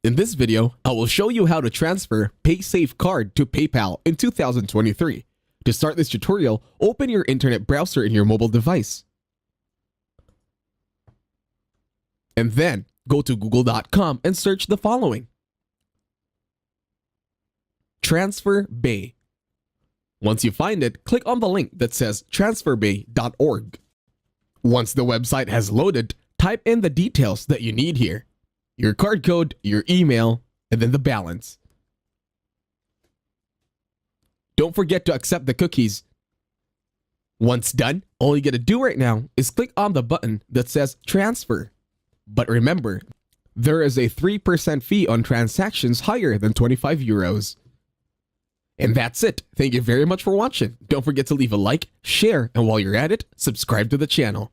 In this video, I will show you how to transfer Paysafecard to PayPal in 2023. To start this tutorial, open your internet browser in your mobile device. And then, go to google.com and search the following: Transfer Bay. Once you find it, click on the link that says transferbay.org. Once the website has loaded, type in the details that you need here: your card code, your email, and then the balance. Don't forget to accept the cookies. Once done, all you gotta do right now is click on the button that says transfer. But remember, there is a 3% fee on transactions higher than 25 euros. And that's it. Thank you very much for watching. Don't forget to leave a like, share, and while you're at it, subscribe to the channel.